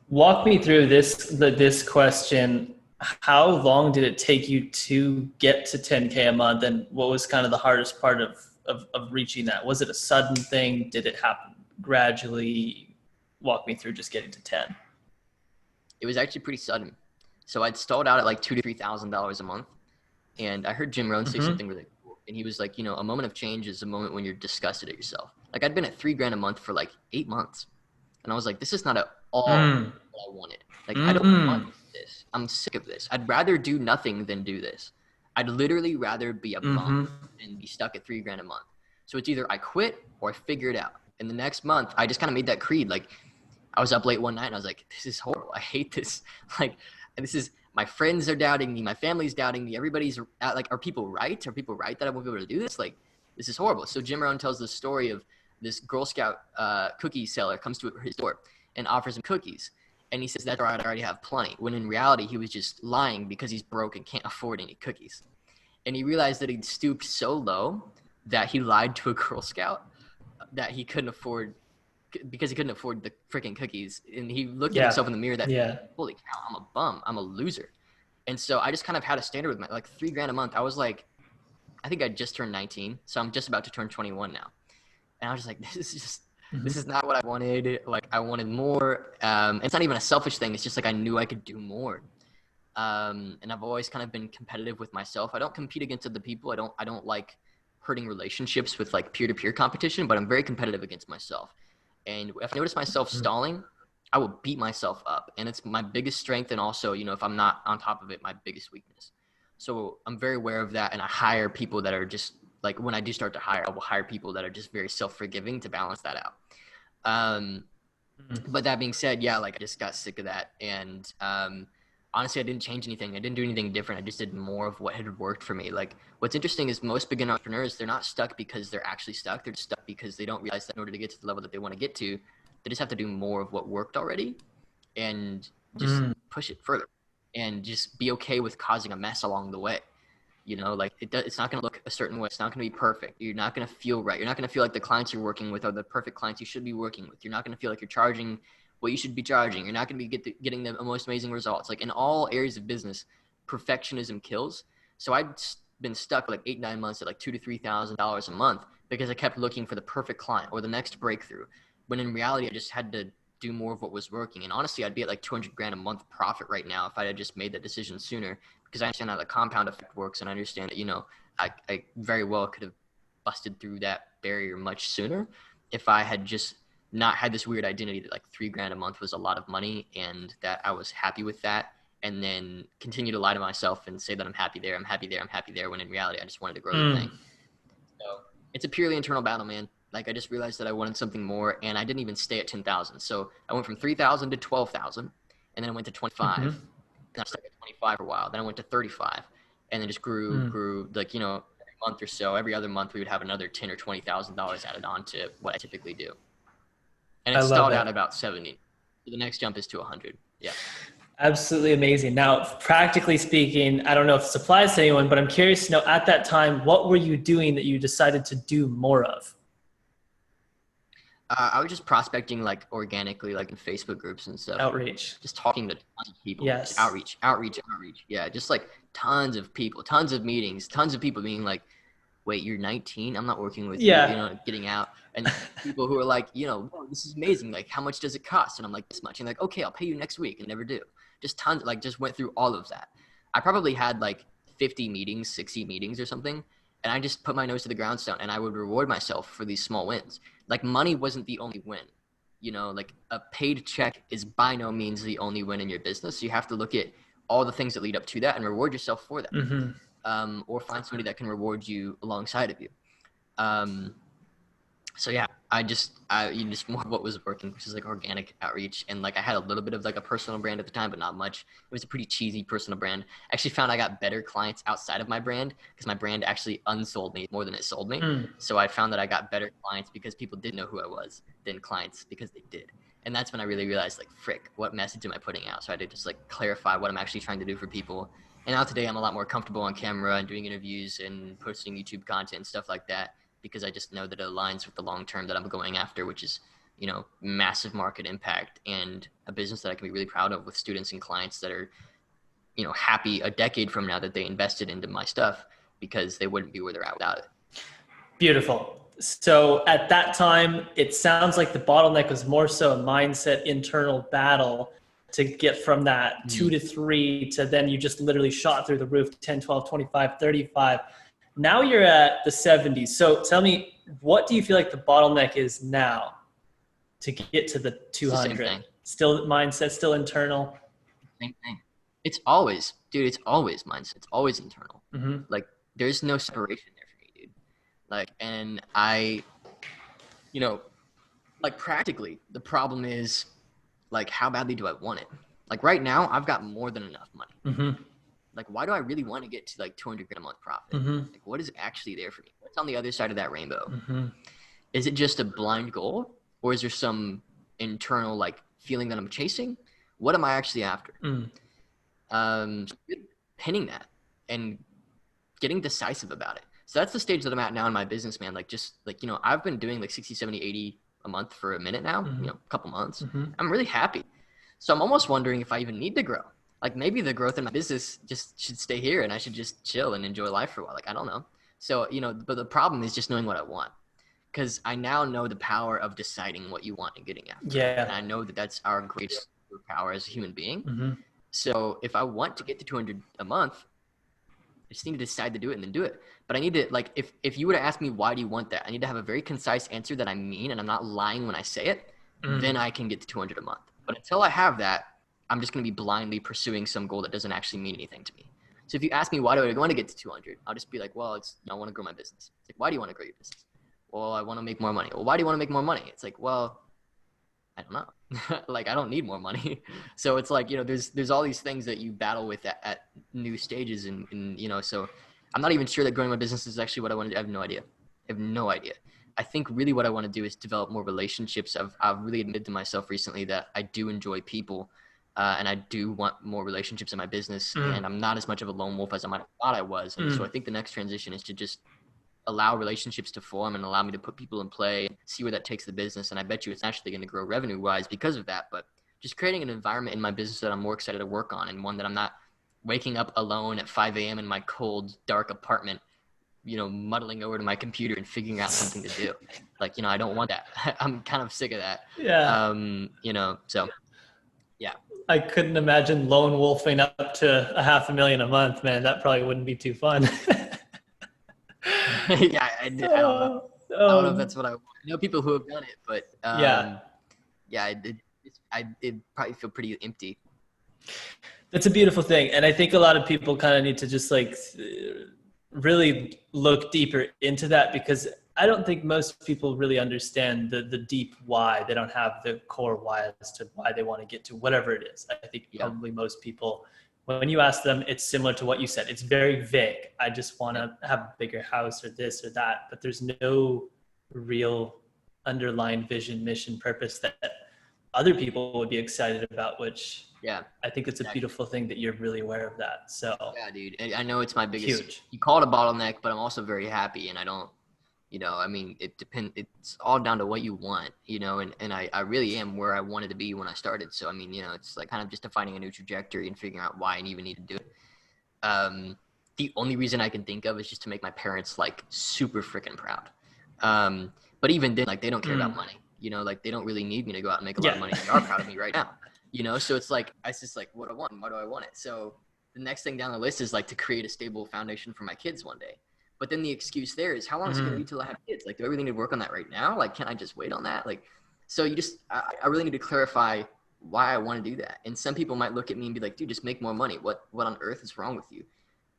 walk me through this question. How long did it take you to get to 10K a month? And what was kind of the hardest part of reaching that? Was it a sudden thing? Did it happen gradually? Walk me through just getting to 10. It was actually pretty sudden. So I'd stalled out at like $2,000 to $3,000 a month. And I heard Jim Rohn say something really cool. And he was like, a moment of change is a moment when you're disgusted at yourself. Like I'd been at $3,000 a month for like 8 months. And I was like, this is not at all what I wanted. Like, I don't want this. I'm sick of this. I'd rather do nothing than do this. I'd literally rather be a bum and be stuck at $3,000 a month. So it's either I quit or I figure it out. And the next month, I just kind of made that creed. Like I was up late one night and I was like, this is horrible. I hate this. Like, my friends are doubting me. My family's doubting me. Everybody's like, are people right? Are people right that I won't be able to do this? Like, this is horrible. So Jim Rohn tells the story of this Girl Scout cookie seller comes to his door and offers him cookies. And he says, that's all right, I already have plenty. When in reality, he was just lying because he's broke and can't afford any cookies. And he realized that he'd stooped so low that he lied to a Girl Scout that he couldn't afford, because he couldn't afford the freaking cookies. And he looked at himself in the mirror that, holy cow, I'm a bum. I'm a loser. And so I just kind of had a standard with my, like $3,000 a month. I was like, I think I just turned 19. So I'm just about to turn 21 now. And I was like, this is not what I wanted. Like I wanted more. It's not even a selfish thing. It's just like, I knew I could do more. And I've always kind of been competitive with myself. I don't compete against other people. I don't like hurting relationships with like peer-to-peer competition, but I'm very competitive against myself. And if I notice myself stalling, I will beat myself up. And it's my biggest strength. And also, if I'm not on top of it, my biggest weakness. So I'm very aware of that. And I hire people that are just like, when I do start to hire, I will hire people that are just very self-forgiving to balance that out. But that being said, yeah, like I just got sick of that. And honestly, I didn't change anything. I didn't do anything different. I just did more of what had worked for me. Like, what's interesting is most beginner entrepreneurs, they're not stuck because they're actually stuck. They're just stuck because they don't realize that in order to get to the level that they want to get to, they just have to do more of what worked already and just push it further and just be okay with causing a mess along the way. You know, like it's not going to look a certain way. It's not going to be perfect. You're not going to feel right. You're not going to feel like the clients you're working with are the perfect clients you should be working with. You're not going to feel like you're charging what you should be charging. You're not going to be getting the most amazing results. Like in all areas of business, perfectionism kills. So I'd been stuck like 8-9 months at like $2,000 to $3,000 a month because I kept looking for the perfect client or the next breakthrough. When in reality, I just had to do more of what was working. And honestly, I'd be at like 200 grand a month profit right now if I had just made that decision sooner, because I understand how the compound effect works. And I understand that, you know, I very well could have busted through that barrier much sooner if I had just not had this weird identity that like 3 grand a month was a lot of money and that I was happy with that. And then continue to lie to myself and say that I'm happy there, when in reality, I just wanted to grow the thing. So it's a purely internal battle, man. Like I just realized that I wanted something more, and I didn't even stay at 10,000. So I went from 3,000 to 12,000, and then I went to 25. And I stuck at 25 for a while. Then I went to 35, and then just grew. Like, you know, every month or so, every other month we would have another $10,000 or $20,000 added on to what I typically do. And it stalled out at about 70. So the next jump is to 100. Yeah. Absolutely amazing. Now, practically speaking, I don't know if this applies to anyone, but I'm curious to know at that time, what were you doing that you decided to do more of? I was just prospecting like organically, like in Facebook groups and stuff. Outreach. Just talking to tons of people. Yes. Just outreach. Yeah, just like tons of people, tons of meetings, tons of people being like, wait, you're 19? I'm not working with you, you know, getting out. And people who are like, you know, whoa, this is amazing. Like, how much does it cost? And I'm like, this much. And like, okay, I'll pay you next week. And never do. Just tons, like just went through all of that. I probably had like 50 meetings, 60 meetings or something. And I just put my nose to the grindstone and I would reward myself for these small wins. Like money wasn't the only win. You know, like a paid check is by no means the only win in your business. So you have to look at all the things that lead up to that and reward yourself for that. Or find somebody that can reward you alongside of you. So yeah, you just more what was working, which is like organic outreach. And like I had a little bit of like a personal brand at the time, but not much. It was a pretty cheesy personal brand. I actually found I got better clients outside of my brand because my brand actually unsold me more than it sold me. So I found that I got better clients because people didn't know who I was than clients because they did. And that's when I really realized like, frick, what message am I putting out? So I had to just like clarify what I'm actually trying to do for people. And now today I'm a lot more comfortable on camera and doing interviews and posting YouTube content and stuff like that, because I just know that it aligns with the long term that I'm going after, which is, you know, massive market impact and a business that I can be really proud of with students and clients that are, you know, happy a decade from now that they invested into my stuff because they wouldn't be where they're at without it. Beautiful. So at that time, it sounds like the bottleneck was more so a mindset internal battle to get from that 2 to 3 to then you just literally shot through the roof, 10, 12, 25, 35. Now you're at the 70s. So tell me, what do you feel like the bottleneck is now to get to the 200? It's the same thing. Still mindset, still internal? Same thing. It's always mindset. It's always internal. Like there's no separation there for me, dude. Like, and you know, like practically the problem is like, how badly do I want it? Like right now I've got more than enough money. Like, why do I really want to get to like 200 grand a month profit? Like, what is actually there for me? What's on the other side of that rainbow? Is it just a blind goal, or is there some internal like feeling that I'm chasing? What am I actually after? Pinning that and getting decisive about it. So that's the stage that I'm at now in my business, man. Like, just like, you know, I've been doing like 60, 70, 80 a month for a minute now, you know, a couple months. I'm really happy. So I'm almost wondering if I even need to grow. Like maybe the growth in my business just should stay here and I should just chill and enjoy life for a while. Like, I don't know. So, you know, but the problem is just knowing what I want, because I now know the power of deciding what you want and getting after. And I know that that's our greatest power as a human being. So if I want to get to 200 a month, I just need to decide to do it and then do it. But I need to, like, if you were to ask me, why do you want that? I need to have a very concise answer that I mean, and I'm not lying when I say it. Then I can get to 200 a month. But until I have that, I'm just going to be blindly pursuing some goal that doesn't actually mean anything to me. So if you ask me, why do I want to get to 200? I'll just be like, well, I want to grow my business. It's like, why do you want to grow your business? Well, I want to make more money. Well, why do you want to make more money? It's like, well, I don't know. Like, I don't need more money. So it's like, there's all these things that you battle with at new stages. And, so I'm not even sure that growing my business is actually what I want to do. I have no idea. I think really what I want to do is develop more relationships. I've really admitted to myself recently that I do enjoy people, and I do want more relationships in my business. And I'm not as much of a lone wolf as I might have thought I was. And so I think the next transition is to just allow relationships to form and allow me to put people in play, see where that takes the business. And I bet you it's actually going to grow revenue wise because of that. But just creating an environment in my business that I'm more excited to work on, and one that I'm not waking up alone at 5 a.m. in my cold, dark apartment, muddling over to my computer and figuring out something to do. Like, I don't want that. I'm kind of sick of that. Yeah. So yeah. I couldn't imagine lone wolfing up to $500,000 a month, man. That probably wouldn't be too fun. Yeah, I don't know. I don't know if that's what I want. I know people who have done it, but it'd probably feel pretty empty. That's a beautiful thing. And I think a lot of people kind of need to just like really look deeper into that, because I don't think most people really understand the deep why. They don't have the core why as to why they want to get to whatever it is. I think probably most people, when you ask them, it's similar to what you said. It's very vague. I just want to have a bigger house or this or that, but there's no real underlying vision, mission, purpose that other people would be excited about, which I think it's a beautiful thing that you're really aware of that. So yeah, dude, I know it's my biggest, huge. You call it a bottleneck, but I'm also very happy, and I don't, it depends. It's all down to what you want, and I really am where I wanted to be when I started. So, it's like kind of just defining a new trajectory and figuring out why I even need to do it. The only reason I can think of is just to make my parents like super freaking proud. But even then, like, they don't care about money, like they don't really need me to go out and make a lot of money. They are proud of me right now, so it's like, it's just like, what I want, why do I want it? So the next thing down the list is like to create a stable foundation for my kids one day. But then the excuse there is, how long is it going to be till I have kids? Like, do I really need to work on that right now? Like, can't I just wait on that? Like, so I really need to clarify why I want to do that. And some people might look at me and be like, dude, just make more money. What on earth is wrong with you?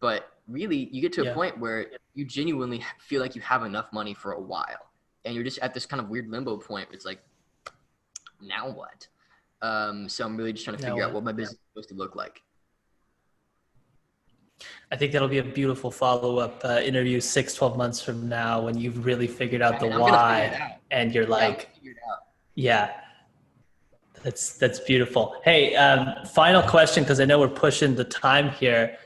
But really, you get to a point where you genuinely feel like you have enough money for a while. And you're just at this kind of weird limbo point where it's like, now what? So I'm really just trying to figure out what my business is supposed to look like. I think that'll be a beautiful follow-up interview 6-12 months from now, when you've really figured out the why, and you're like, that's beautiful. Hey, final question, because I know we're pushing the time here.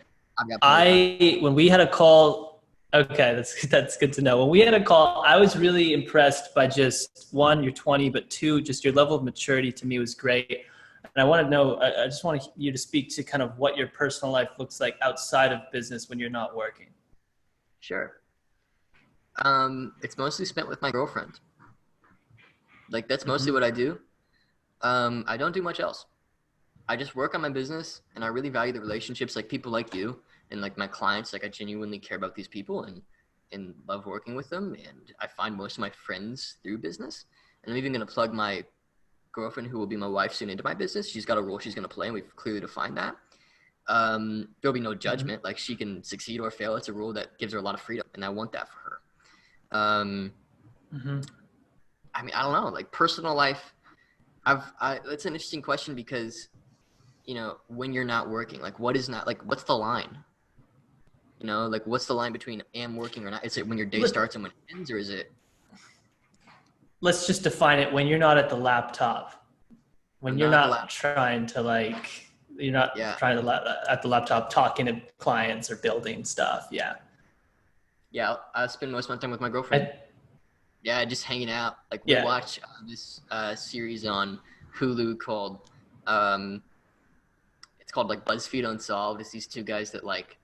When we had a call, okay, that's good to know. When we had a call, I was really impressed by just, one, you're 20, but two, just your level of maturity to me was great. And I want to know, I just want you to speak to kind of what your personal life looks like outside of business when you're not working. Sure. It's mostly spent with my girlfriend. Like, that's mostly what I do. I don't do much else. I just work on my business, and I really value the relationships, like people like you and like my clients. Like, I genuinely care about these people and love working with them. And I find most of my friends through business. And I'm even going to plug my girlfriend, who will be my wife soon, into my business. She's got a role she's going to play, and we've clearly defined that. There'll be no judgment. Like, she can succeed or fail. It's a role that gives her a lot of freedom, and I want that for her. I mean, I don't know, like, personal life. That's an interesting question, because, when you're not working, like, what's the line? Like, what's the line between am working or not? Is it when your day starts and when it ends, or is it? Let's just define it. When you're not at the laptop, when you're not trying to at the laptop talking to clients or building stuff. Yeah. I spend most of my time with my girlfriend. Just hanging out. Like, we watch this series on Hulu called it's called like BuzzFeed Unsolved. It's these two guys that like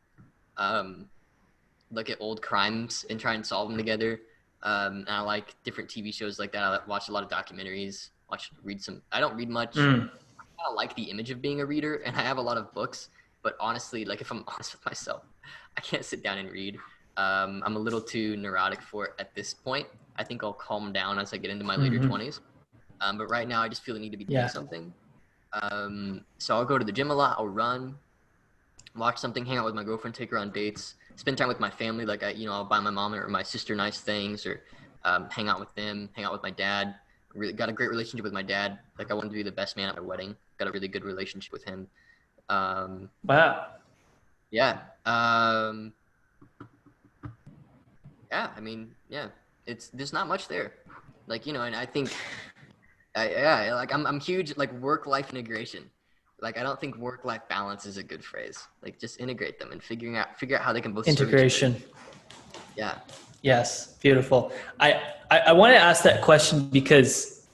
look at old crimes and try and solve them together. And I like different TV shows like that. I watch a lot of documentaries. Read some. I don't read much. I like the image of being a reader, and I have a lot of books. But honestly, like, if I'm honest with myself, I can't sit down and read. I'm a little too neurotic for it at this point. I think I'll calm down as I get into my later 20s. But right now, I just feel I need to be doing something. So I'll go to the gym a lot. I'll run, watch something, hang out with my girlfriend, take her on dates, spend time with my family. Like, I'll buy my mom or my sister nice things, or hang out with them, hang out with my dad, really got a great relationship with my dad. Like I wanted to be the best man at my wedding. Got a really good relationship with him. Wow. Yeah. Yeah. I mean, yeah. There's not much there. Like, and I think, like I'm huge like work-life integration. Like I don't think work-life balance is a good phrase. Like just integrate them and figure out how they can both serve each other. Integration. Yeah. Yes, beautiful. I want to ask that question because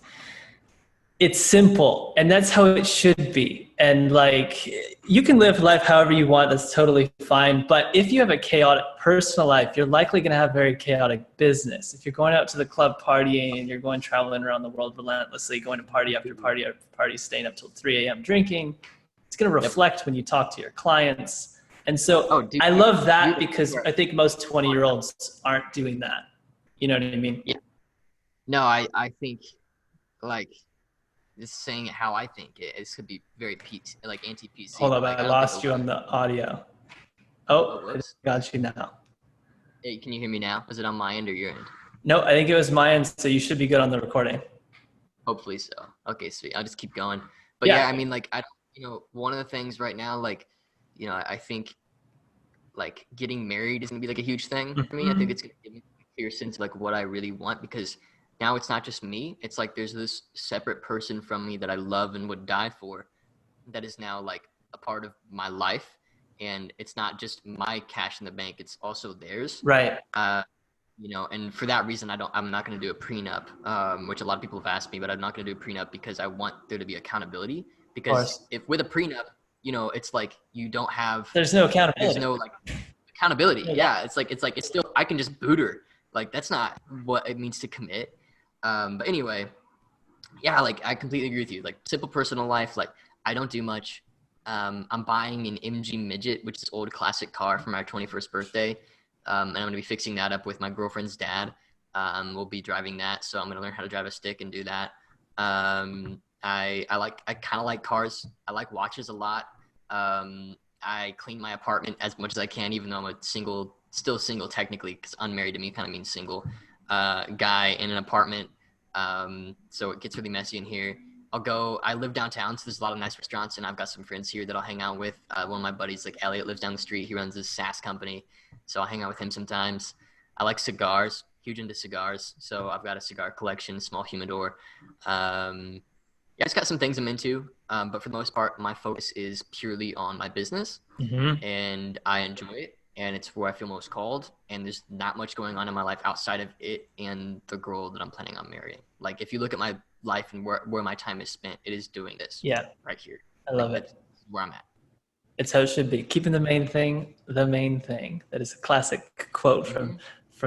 it's simple and that's how it should be. And like you can live life however you want, that's totally fine. But if you have a chaotic personal life, you're likely going to have very chaotic business. If you're going out to the club partying and you're going traveling around the world relentlessly, going to party after party after party, staying up till 3 a.m. drinking, it's going to reflect when you talk to your clients. And so Dude, I love that because I think most 20-year-olds aren't doing that. You know what I mean? Yeah. No, I think like just saying it how I think it could be very like anti-PC. Hold up, Like, I lost you on the audio. Oh, I got you now. Hey, can you hear me now? Is it on my end or your end? No, I think it was my end, so you should be good on the recording. Hopefully so. Okay, sweet. I'll just keep going. But yeah, I mean, like, one of the things right now, like, I think, like, getting married is going to be, like, a huge thing for me. I think it's going to give me a clear sense of, like, what I really want because now it's not just me. It's like there's this separate person from me that I love and would die for that is now, like, a part of my life. And it's not just my cash in the bank. It's also theirs. Right. And for that reason, I'm not going to do a prenup, which a lot of people have asked me, but I'm not going to do a prenup because I want there to be accountability. Because if with a prenup, it's like you don't have. There's no accountability. There's no like accountability. Yeah, it's still I can just boot her. Like that's not what it means to commit. But anyway, yeah, like I completely agree with you. Like simple personal life. Like I don't do much. I'm buying an MG Midget, which is an old classic car for my 21st birthday. And I'm going to be fixing that up with my girlfriend's dad. We'll be driving that. So I'm going to learn how to drive a stick and do that. I kind of like cars. I like watches a lot. I clean my apartment as much as I can, even though I'm still single technically, because unmarried to me kind of means single, guy in an apartment. So it gets really messy in here. I live downtown, so there's a lot of nice restaurants, and I've got some friends here that I'll hang out with. One of my buddies, like Elliot, lives down the street. He runs this SaaS company, so I'll hang out with him sometimes. I like cigars, huge into cigars, so I've got a cigar collection, small humidor. Yeah, I just got some things I'm into, but for the most part, my focus is purely on my business, and I enjoy it, and it's where I feel most called, and there's not much going on in my life outside of it and the girl that I'm planning on marrying. Like, if you look at my life and where my time is spent, it is doing this right here. I love it. That's where I'm at. It's how it should be. Keeping the main thing, the main thing. That is a classic quote from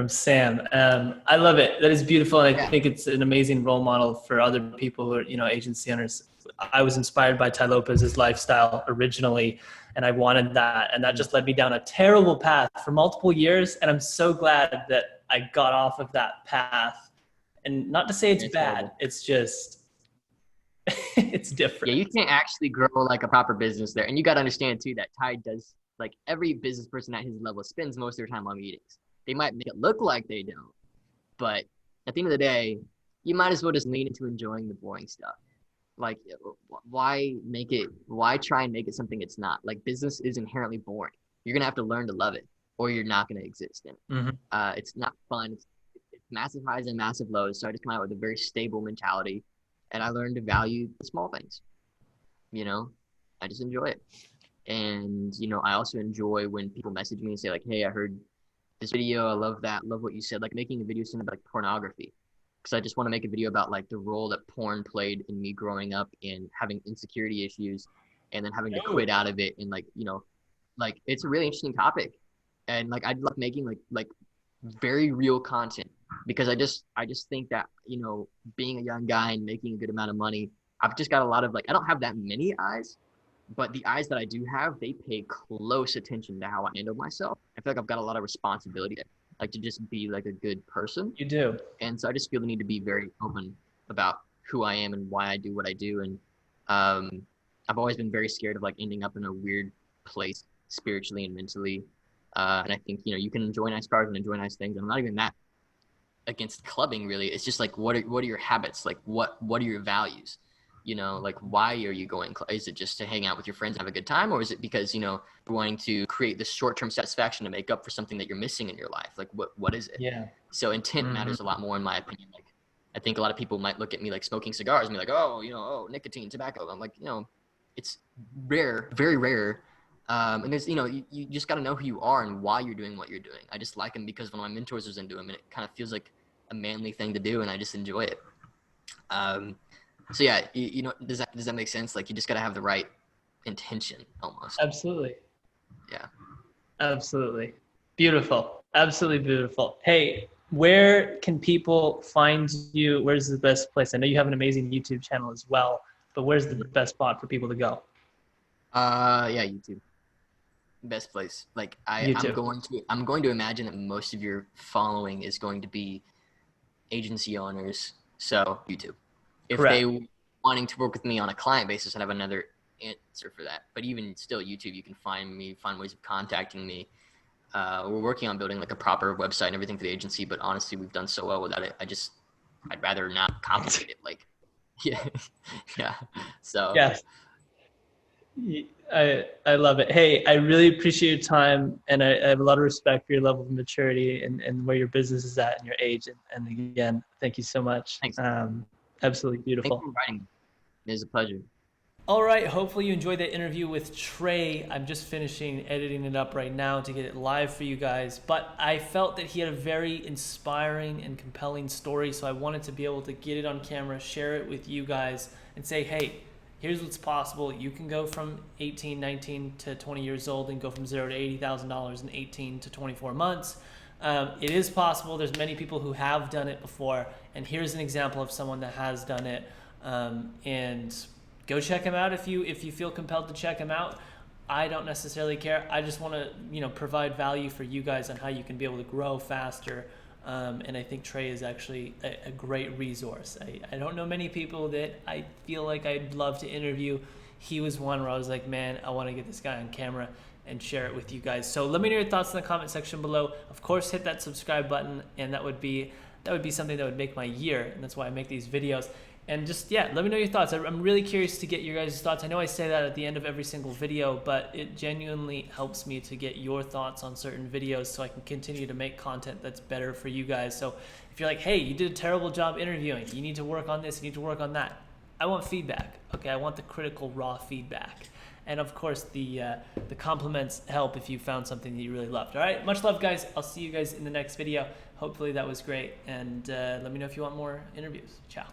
Sam. I love it. That is beautiful. And I think it's an amazing role model for other people who are, agency owners. I was inspired by Ty Lopez's lifestyle originally, and I wanted that. And that just led me down a terrible path for multiple years. And I'm so glad that I got off of that path. And not to say it's bad, horrible. It's just, it's different. Yeah, you can't actually grow like a proper business there. And you got to understand too that Ty does, like every business person at his level spends most of their time on meetings. They might make it look like they don't, but at the end of the day, you might as well just lean into enjoying the boring stuff. Like, why try and make it something it's not? Like, business is inherently boring. You're going to have to learn to love it, or you're not going to exist in it. It's not fun. It's massive highs and massive lows. So I just come out with a very stable mentality, and I learned to value the small things. I just enjoy it. And, I also enjoy when people message me and say like, hey, I heard this video. I love that. Love what you said. Like making a video about like pornography. Because I just want to make a video about like the role that porn played in me growing up and having insecurity issues and then having to quit out of it. And like, like it's a really interesting topic. And like, I love making like very real content because I just think that, being a young guy and making a good amount of money, I've just got a lot of like, I don't have that many eyes, but the eyes that I do have, they pay close attention to how I handle myself. I feel like I've got a lot of responsibility there, like to just be like a good person. You do. And so I just feel the need to be very open about who I am and why I do what I do. And I've always been very scared of like ending up in a weird place spiritually and mentally. And I think, you can enjoy nice cars and enjoy nice things. I'm not even that against clubbing really. It's just like, what are your habits? Like what are your values? You know, like why are you going? Is it just to hang out with your friends and have a good time? Or is it because, you know, you're wanting to create this short-term satisfaction to make up for something that you're missing in your life? Like what is it? Yeah. So intent matters a lot more in my opinion. Like I think a lot of people might look at me like smoking cigars and be like, oh, you know, oh, nicotine, tobacco. I'm like, you know, it's rare, very rare. And there's, you know, you just got to know who you are and why you're doing what you're doing. I just like him because one of my mentors was into him, and it kind of feels like a manly thing to do, and I just enjoy it. So yeah, you know, does that make sense? Like you just got to have the right intention almost. Absolutely. Yeah. Absolutely. Beautiful. Absolutely beautiful. Hey, where can people find you? Where's the best place? I know you have an amazing YouTube channel as well, but where's the best spot for people to go? Yeah, YouTube. Best place. Like YouTube. I'm going to imagine that most of your following is going to be agency owners. So YouTube. If Correct. they wanting to work with me on a client basis, I'd have another answer for that. But even still, YouTube, you can find me, find ways of contacting me. We're working on building like a proper website and everything for the agency, but honestly, we've done so well without it. I'd rather not complicate it. Like, yeah, yeah. So Yes. I love it. Hey, I really appreciate your time, and I have a lot of respect for your level of maturity and where your business is at and your age. And again, thank you so much. thanks. Absolutely Thanks beautiful. for inviting me. It was a pleasure. All right, hopefully you enjoyed that interview with Trey. I'm just finishing editing it up right now to get it live for you guys. But I felt that he had a very inspiring and compelling story, so I wanted to be able to get it on camera, share it with you guys, and say, hey, here's what's possible. You can go from 18, 19 to 20 years old and go from $0 to $80,000 in 18 to 24 months. It is possible. There's many people who have done it before, and here's an example of someone that has done it. And go check him out if you feel compelled to check him out. I don't necessarily care. I just want to provide value for you guys on how you can be able to grow faster. And I think Trey is actually a great resource. I don't know many people that I feel like I'd love to interview. He was one where I was like, man, I want to get this guy on camera and share it with you guys. So let me know your thoughts in the comment section below. Of course, hit that subscribe button, and that would be something that would make my year, and that's why I make these videos. And just, yeah, let me know your thoughts. I'm really curious to get your guys' thoughts. I know I say that at the end of every single video, but it genuinely helps me to get your thoughts on certain videos so I can continue to make content that's better for you guys. So if you're like, hey, you did a terrible job interviewing, you need to work on this, you need to work on that, I want feedback. Okay, I want the critical, raw feedback. And of course, the compliments help if you found something that you really loved. All right, much love, guys. I'll see you guys in the next video. Hopefully that was great. And let me know if you want more interviews. Ciao.